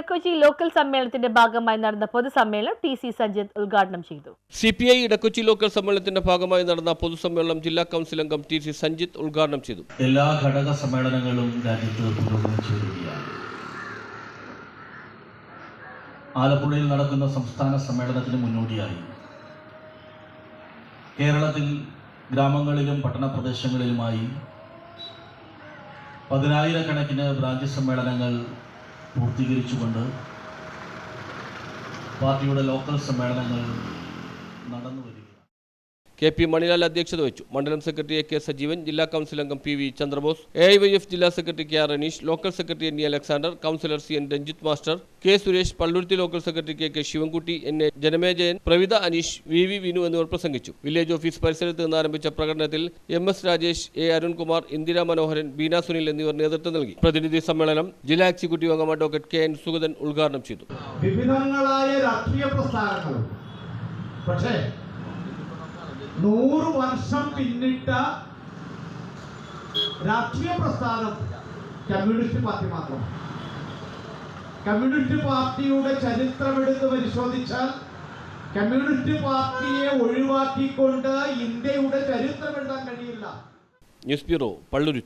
Edakochi local സമ്മേളനത്തിന്റെ ഭാഗമായി നടന്ന പൊതുസമ്മേളനം ടി.സി. സഞ്ജിത്ത് ഉദ്ഘാടനം ചെയ്തു. CPI ഇടക്കൊച്ചി ലോക്കൽ സമ്മേളനത്തിന്റെ ഭാഗമായി നടന്ന പൊതുസമ്മേളനം ജില്ലാ കൗൺസിൽ അംഗം ടി.സി. സഞ്ജിത്ത് ഉദ്ഘാടനം ചെയ്തു. എല്ലാ ഘടക സമ്മേളനങ്ങളും രാജ്യത്ത് പുരോഗമിച്ചു വരികയാണ്. ആലപ്പുഴയിൽ നടക്കുന്ന സംസ്ഥാന സമ്മേളനത്തിന് മുന്നോടിയായി കേരളത്തിൽ ഗ്രാമങ്ങളിലും പട്ടണ പ്രദേശങ്ങളിലുമായി 10,000-കണക്കിന് ബ്രാഞ്ച് സമ്മേളനങ്ങൾ പൂർത്തീകരിച്ചുകൊണ്ട് പാർട്ടിയുടെ ലോക്കൽ സമ്മേളനങ്ങൾ നടന്നു വരികയാണ്. KP മണിലാൽ അധ്യക്ഷത വഹിച്ചു. മണ്ഡലം സെക്രട്ടറി AK സജീവൻ, ജില്ലാ കൗൺസിൽ അംഗം PV ചന്ദ്രബോസ്, AIYF ജില്ലാ secretary KR Aneesh, local secretary NE Alexander, councillor CN Ranjith master, K Suresh, Palluruthy local secretary KK Sivankutty, NA Janamejayan, Pravitha Aneesh, VV Vinu എന്നിവർ പ്രസംഗിച്ചു. വില്ലേജ് ഓഫീസ് പരിസരത്ത് നിന്ന് ആരംഭിച്ച പ്രകടനത്തിൽ MS രാജേഷ്, A അരുൺകുമാർ, ഇന്ദിര മനോഹരൻ, ബീന സുനിൽ എന്നിവർ നേതൃത്വം നൽകി. പ്രതിനിധി സമ്മേളനം ജില്ലാ എക്സിക്യൂട്ടീവ് അംഗം അഡ്വക്കേറ്റ് KN സുഗതൻ ഉദ്ഘാടനം ചെയ്തു. വിഭിന്നങ്ങളായ രാഷ്ട്രീയ പ്രസ്ഥാനങ്ങളും പക്ഷേ 100 വർഷം പിന്നിട്ട രാഷ്ട്രീയ പ്രസ്ഥാനം കമ്മ്യൂണിസ്റ്റ് പാർട്ടി മാത്രമാണ്. കമ്മ്യൂണിസ്റ്റ് പാർട്ടിയുടെ ചരിത്രമെടുത്ത് പരിശോധിച്ചാൽ കമ്മ്യൂണിസ്റ്റ് പാർട്ടിയെ ഒഴിവാക്കിക്കൊണ്ട് ഇന്ത്യയുടെ ചരിത്രം എഴുതാൻ കഴിയില്ല. News bureau, Palluruthy.